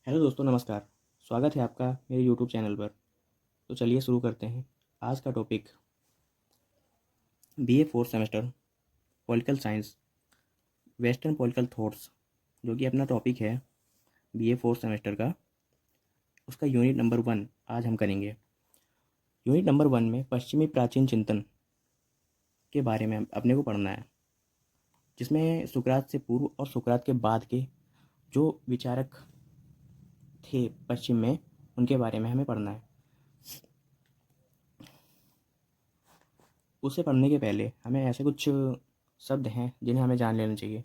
Hello दोस्तों, नमस्कार। स्वागत है आपका मेरे यूट्यूब चैनल पर। तो चलिए शुरू करते हैं। आज का topic BA fourth semester political science western political thoughts, जो कि अपना टॉपिक है बीए फोर्थ सेमेस्टर का। उसका यूनिट नंबर 1 आज हम करेंगे। यूनिट नंबर 1 में पश्चिमी प्राचीन चिंतन के बारे में अपने को पढ़ना है, जिसमें सुकरात से पूर्व और सुकरात के बाद के जो विचारक थे पश्चिम में, उनके बारे में हमें पढ़ना है। उसे पढ़ने के पहले हमें ऐसे कुछ शब्द हैं जिन्हें हमें जान लेना चाहिए।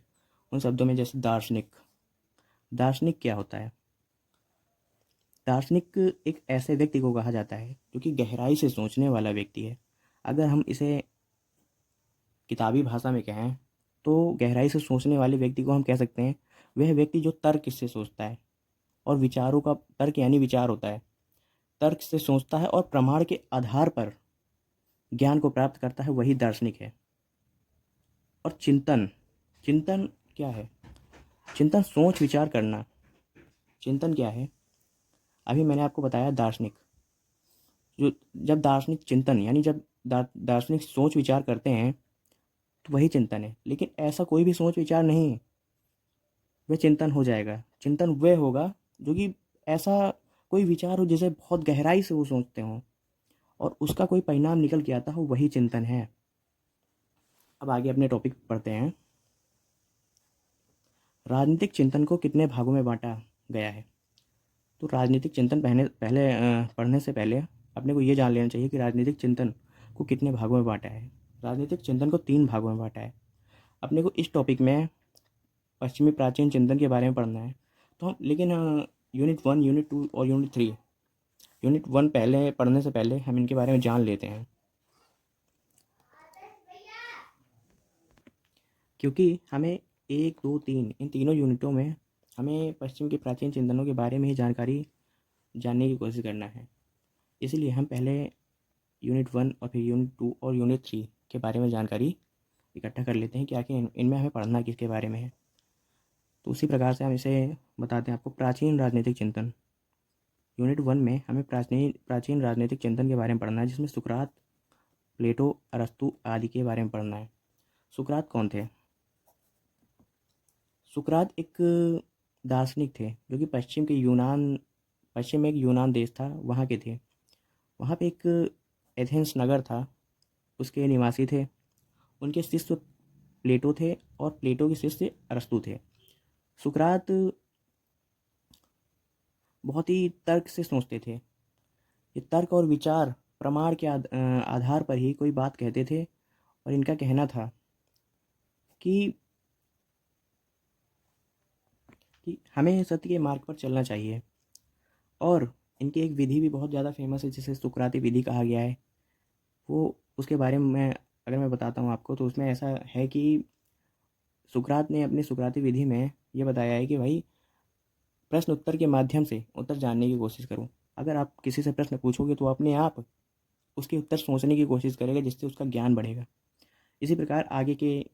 उन शब्दों में जैसे दार्शनिक। दार्शनिक क्या होता है? दार्शनिक एक ऐसे व्यक्ति को कहा जाता है जो कि गहराई से सोचने वाला व्यक्ति है। अगर हम इसे किताबी भाषा में कहें तो गहराई से सोचने वाले व्यक्ति को हम कह सकते हैं वह व्यक्ति जो तर्क से सोचता है और विचारों का, तर्क यानी विचार होता है, तर्क से सोचता है और प्रमाण के आधार पर ज्ञान को प्राप्त करता है, वही दार्शनिक है। और चिंतन, चिंतन क्या है? चिंतन सोच विचार करना। चिंतन क्या है? अभी मैंने आपको बताया दार्शनिक। जो जब दार्शनिक चिंतन यानी जब दार्शनिक सोच विचार करते हैं तो वही चिंतन है। लेकिन ऐसा कोई भी सोच विचार नहीं वह चिंतन हो जाएगा। चिंतन वह होगा जो कि ऐसा कोई विचार हो जिसे बहुत गहराई से वो सोचते हों और उसका कोई परिणाम निकल के आता हो, वही चिंतन है। अब आगे अपने टॉपिक पढ़ते हैं। राजनीतिक चिंतन को कितने भागों में बांटा गया है? तो राजनीतिक चिंतन पढ़ने से पहले अपने को ये जान लेना चाहिए कि राजनीतिक चिंतन को कितने भागों में बांटा है। राजनीतिक चिंतन को 3 भागों में बांटा है। अपने को इस टॉपिक में पश्चिमी प्राचीन चिंतन के बारे में पढ़ना है। तो हम लेकिन यूनिट 1, यूनिट 2 और यूनिट 3, यूनिट 1 पहले पढ़ने से पहले हम इनके बारे में जान लेते हैं, क्योंकि हमें 1, 2, 3 इन तीनों यूनिटों में हमें पश्चिम के प्राचीन चिंतनों के बारे में ही जानकारी जानने की कोशिश करना है। इसीलिए हम पहले यूनिट 1 और फिर यूनिट 2 और यूनिट 3 के बारे में जानकारी इकट्ठा कर लेते हैं कि आखिर इनमें हमें पढ़ना किसके बारे में है। तो उसी प्रकार से हम इसे बताते हैं आपको। प्राचीन राजनीतिक चिंतन, यूनिट 1 में हमें प्राचीन प्राचीन राजनीतिक चिंतन के बारे में पढ़ना है, जिसमें सुकरात, प्लेटो, अरस्तु आदि के बारे में पढ़ना है। सुकरात कौन थे? सुकरात एक दार्शनिक थे जो कि पश्चिम में एक यूनान देश था, वहाँ के थे। वहाँ पे एक एथेंस नगर था, उसके निवासी थे। उनके शिष्य प्लेटो थे और प्लेटो के शिष्य अरस्तु थे। सुकरात बहुत ही तर्क से सोचते थे। ये तर्क और विचार प्रमाण के आधार पर ही कोई बात कहते थे। और इनका कहना था कि हमें सत्य के मार्ग पर चलना चाहिए। और इनकी एक विधि भी बहुत ज़्यादा फेमस है जिसे सुकराती विधि कहा गया है। वो उसके बारे में अगर मैं बताता हूँ आपको, तो उसमें ऐसा है कि सुकरात ने अपनी सुकराती विधि में ये बताया है कि भाई, प्रश्न उत्तर के माध्यम से उत्तर जानने की कोशिश करो। अगर आप किसी से प्रश्न पूछोगे तो अपने आप उसके उत्तर सोचने की कोशिश करेगा, जिससे उसका ज्ञान बढ़ेगा। इसी प्रकार आगे के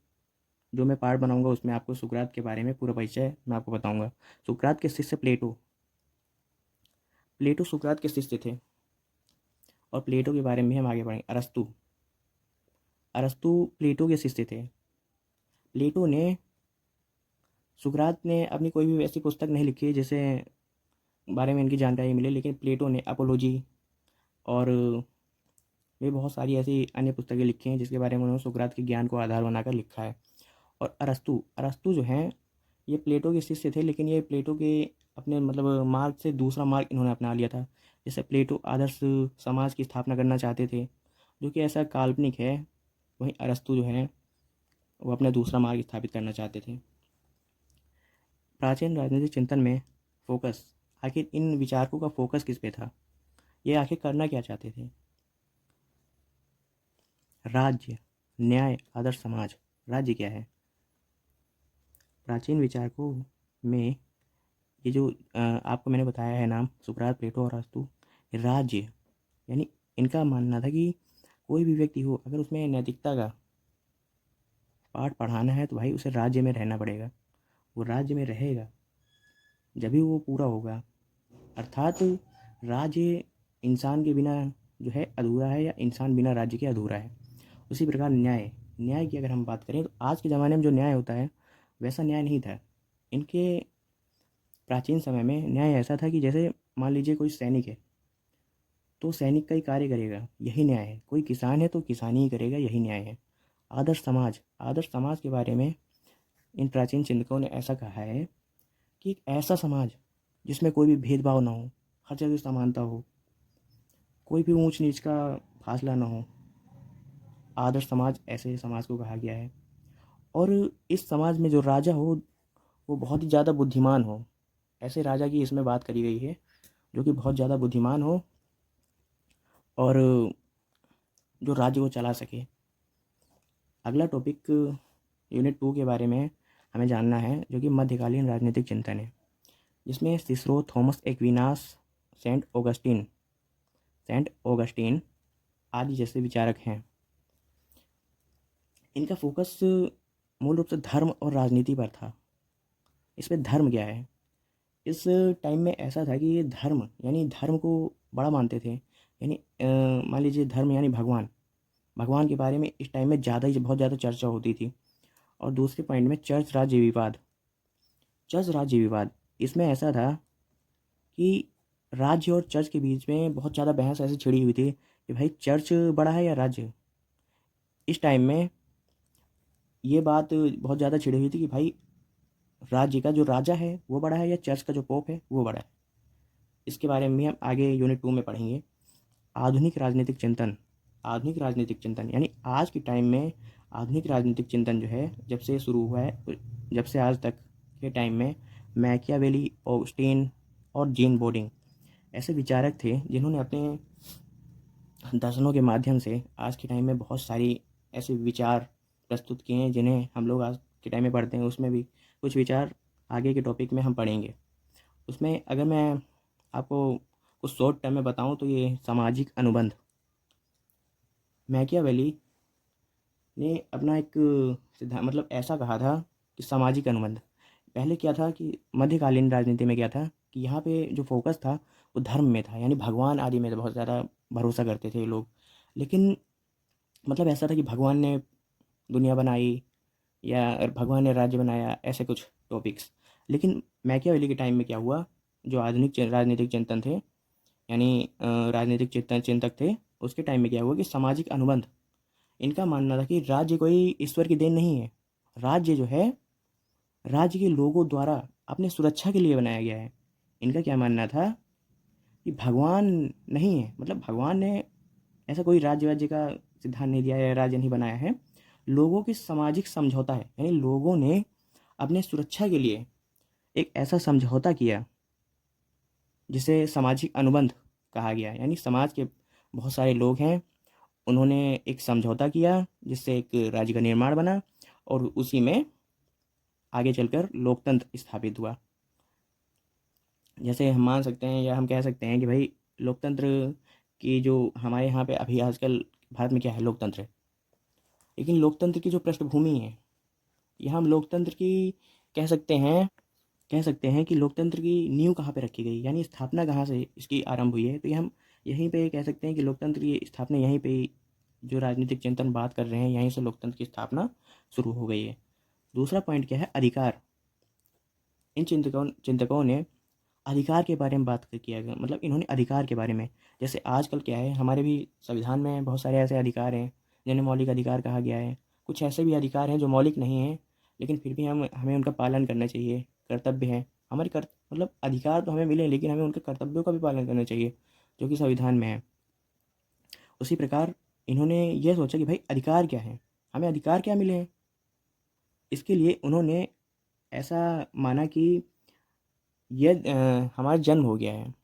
जो मैं पार्ट बनाऊंगा उसमें आपको सुकरात के बारे में पूरा परिचय मैं आपको बताऊंगा। सुकरात के शिष्य प्लेटो, प्लेटो सुकरात के शिष्य थे और प्लेटो के बारे में हम आगे पढ़ेंगे। अरस्तु, अरस्तु प्लेटो के शिष्य थे। प्लेटो ने, सुकरात ने अपनी कोई भी ऐसी पुस्तक नहीं लिखी है जिसे बारे में इनकी जानकारी मिले, लेकिन प्लेटो ने अपोलॉजी और भी बहुत सारी ऐसी अन्य पुस्तकें लिखी हैं जिसके बारे में उन्होंने सुकरात के ज्ञान को आधार बनाकर लिखा है। और अरस्तु, अरस्तु जो हैं ये प्लेटो के शिष्य थे, लेकिन ये प्लेटो के अपने मतलब मार्ग से दूसरा मार्ग इन्होंने अपना लिया था। जैसे प्लेटो आदर्श समाज की स्थापना करना चाहते थे, जो कि ऐसा काल्पनिक है। वहीं अरस्तु जो है वो अपना दूसरा मार्ग स्थापित करना चाहते थे। प्राचीन राजनीतिक चिंतन में फोकस, आखिर इन विचारकों का फोकस किस पे था? ये आखिर करना क्या चाहते थे? राज्य, न्याय, आदर्श समाज। राज्य क्या है? प्राचीन विचारकों में ये जो आपको मैंने बताया है नाम, सुकरात, प्लेटो और अरस्तु, राज्य यानी इनका मानना था कि कोई भी व्यक्ति हो, अगर उसमें नैतिकता का पाठ पढ़ाना है तो भाई उसे राज्य में रहना पड़ेगा। वो राज्य में रहेगा जब भी वो पूरा होगा। अर्थात राज्य इंसान के बिना जो है अधूरा है, या इंसान बिना राज्य के अधूरा है। उसी प्रकार न्याय, न्याय की अगर हम बात करें तो आज के ज़माने में जो न्याय होता है वैसा न्याय नहीं था। इनके प्राचीन समय में न्याय ऐसा था कि जैसे मान लीजिए कोई सैनिक है तो सैनिक का ही कार्य करेगा, यही न्याय है। कोई किसान है तो किसानी ही करेगा, यही न्याय है। आदर्श समाज, आदर्श समाज के बारे में इन प्राचीन चिंतकों ने ऐसा कहा है कि एक ऐसा समाज जिसमें कोई भी भेदभाव ना हो, हर जगह समानता हो, कोई भी ऊंच नीच का फासला ना हो, आदर्श समाज ऐसे समाज को कहा गया है। और इस समाज में जो राजा हो वो बहुत ही ज़्यादा बुद्धिमान हो, ऐसे राजा की इसमें बात करी गई है जो कि बहुत ज़्यादा बुद्धिमान हो और जो राज्य को चला सके। अगला टॉपिक यूनिट 2 के बारे में हमें जानना है, जो कि मध्यकालीन राजनीतिक चिंतन है, जिसमें Cicero, Thomas Aquinas, Saint Augustine आदि जैसे विचारक हैं। इनका फोकस मूल रूप से धर्म और राजनीति पर था। इसमें धर्म क्या है, इस टाइम में ऐसा था कि ये धर्म यानी धर्म को बड़ा मानते थे। यानी मान लीजिए धर्म यानी भगवान, भगवान के बारे में इस टाइम में ज़्यादा ही बहुत ज़्यादा चर्चा होती थी। और दूसरे पॉइंट में चर्च राज्य विवाद, चर्च राज्य विवाद, इसमें ऐसा था कि राज्य और चर्च के बीच में बहुत ज़्यादा बहस ऐसी छिड़ी हुई थी कि भाई चर्च बड़ा है या राज्य। इस टाइम में ये बात बहुत ज़्यादा छिड़ी हुई थी कि भाई राज्य का जो राजा है वो बड़ा है या चर्च का जो पोप है वो बड़ा है। इसके बारे में भी हम आगे यूनिट 2 में पढ़ेंगे। आधुनिक राजनीतिक चिंतन, आधुनिक राजनीतिक चिंतन यानी आज के टाइम में आधुनिक राजनीतिक चिंतन जो है जब से शुरू हुआ है, जब से आज तक के टाइम में मैकियावेली, ऑगस्टीन और जीन बोर्डिंग ऐसे विचारक थे जिन्होंने अपने दर्शनों के माध्यम से आज के टाइम में बहुत सारी ऐसे विचार प्रस्तुत किए हैं जिन्हें हम लोग आज के टाइम में पढ़ते हैं। उसमें भी कुछ विचार आगे के टॉपिक में हम पढ़ेंगे। उसमें अगर मैं आपको कुछ शॉर्ट टर्म में बताऊं तो ये सामाजिक अनुबंध, मैकियावेली ने अपना एक सिद्धांत मतलब ऐसा कहा था कि सामाजिक अनुबंध। पहले क्या था कि मध्यकालीन राजनीति में क्या था कि यहाँ पे जो फोकस था वो धर्म में था, यानी भगवान आदि में बहुत ज़्यादा भरोसा करते थे लोग। लेकिन मतलब ऐसा था कि भगवान ने दुनिया बनाई या भगवान ने राज्य बनाया, ऐसे कुछ टॉपिक्स। लेकिन मैकियावेली के टाइम में क्या हुआ, जो आधुनिक राजनीतिक चिंतन थे यानी राजनीतिक चिंतक थे, उसके टाइम में क्या हुआ कि सामाजिक अनुबंध, इनका मानना था कि राज्य कोई ईश्वर की देन नहीं है। राज्य जो है राज्य के लोगों द्वारा अपने सुरक्षा के लिए बनाया गया है। इनका क्या मानना था कि भगवान नहीं है, मतलब भगवान ने ऐसा कोई राज्य का सिद्धांत नहीं दिया है, राज्य नहीं बनाया है। लोगों की सामाजिक समझौता है, यानी लोगों ने अपने सुरक्षा के लिए एक ऐसा समझौता किया जिसे सामाजिक अनुबंध कहा गया। यानी समाज के बहुत सारे लोग हैं, उन्होंने एक समझौता किया जिससे एक राज्य का निर्माण बना और उसी में आगे चलकर लोकतंत्र स्थापित हुआ। जैसे हम मान सकते हैं या हम कह सकते हैं कि भाई लोकतंत्र की जो हमारे यहाँ पे अभी आजकल भारत में क्या है, लोकतंत्र है। लेकिन लोकतंत्र की जो पृष्ठभूमि है, यहाँ हम लोकतंत्र की कह सकते हैं कि लोकतंत्र की नींव कहाँ पे रखी गई, यानी स्थापना कहाँ से इसकी आरंभ हुई है। तो ये हम यहीं पे कह सकते हैं कि लोकतंत्र की स्थापना यहीं पे, जो राजनीतिक चिंतन बात कर रहे हैं, यहीं से लोकतंत्र की स्थापना शुरू हो गई है। दूसरा पॉइंट क्या है, अधिकार। इन चिंतकों ने अधिकार के बारे में बात किया गया, मतलब इन्होंने अधिकार के बारे में, जैसे आजकल क्या है हमारे भी संविधान में बहुत सारे ऐसे अधिकार हैं जिन्हें मौलिक अधिकार कहा गया है। कुछ ऐसे भी अधिकार हैं जो मौलिक नहीं हैं, लेकिन फिर भी हमें उनका पालन करना चाहिए, कर्तव्य है हमारे मतलब अधिकार तो हमें मिले लेकिन हमें उनके कर्तव्यों का भी पालन करना चाहिए जो कि संविधान में है। उसी प्रकार इन्होंने यह सोचा कि भाई अधिकार क्या है, हमें अधिकार क्या मिले हैं। इसके लिए उन्होंने ऐसा माना कि यह हमारा जन्म हो गया है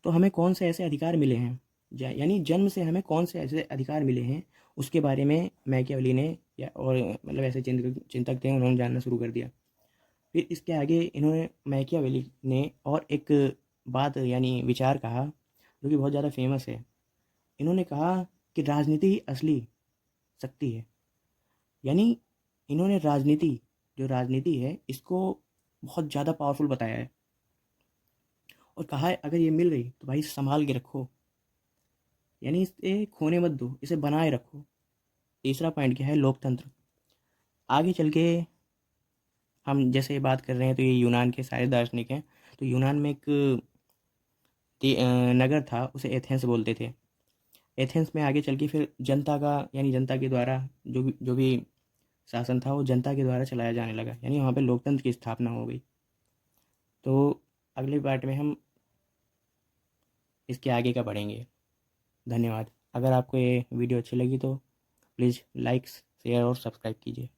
तो हमें कौन से ऐसे अधिकार मिले हैं, यानी जन्म से हमें कौन से ऐसे अधिकार मिले हैं, उसके बारे में मैकियावेली ने या और मतलब ऐसे चिंतक थे, उन्होंने जानना शुरू कर दिया। फिर इसके आगे इन्होंने मैकियावेली ने और एक बात यानी विचार कहा जो कि बहुत ज़्यादा फेमस है। इन्होंने कहा कि राजनीति ही असली शक्ति है। यानी इन्होंने जो राजनीति है इसको बहुत ज़्यादा पावरफुल बताया है और कहा है अगर ये मिल गई तो भाई संभाल के रखो, यानी इसे खोने मत दो, इसे बनाए रखो। तीसरा पॉइंट क्या है, लोकतंत्र। आगे चल के हम जैसे बात कर रहे हैं तो ये यूनान के सारे दार्शनिक हैं। तो यूनान में एक नगर था, उसे एथेंस बोलते थे। एथेंस में आगे चल के फिर जनता का, यानी जनता के द्वारा जो भी शासन था वो जनता के द्वारा चलाया जाने लगा, यानी वहाँ पे लोकतंत्र की स्थापना हो गई। तो अगले पार्ट में हम इसके आगे का पढ़ेंगे। धन्यवाद। अगर आपको ये वीडियो अच्छी लगी तो प्लीज़ लाइक शेयर और सब्सक्राइब कीजिए।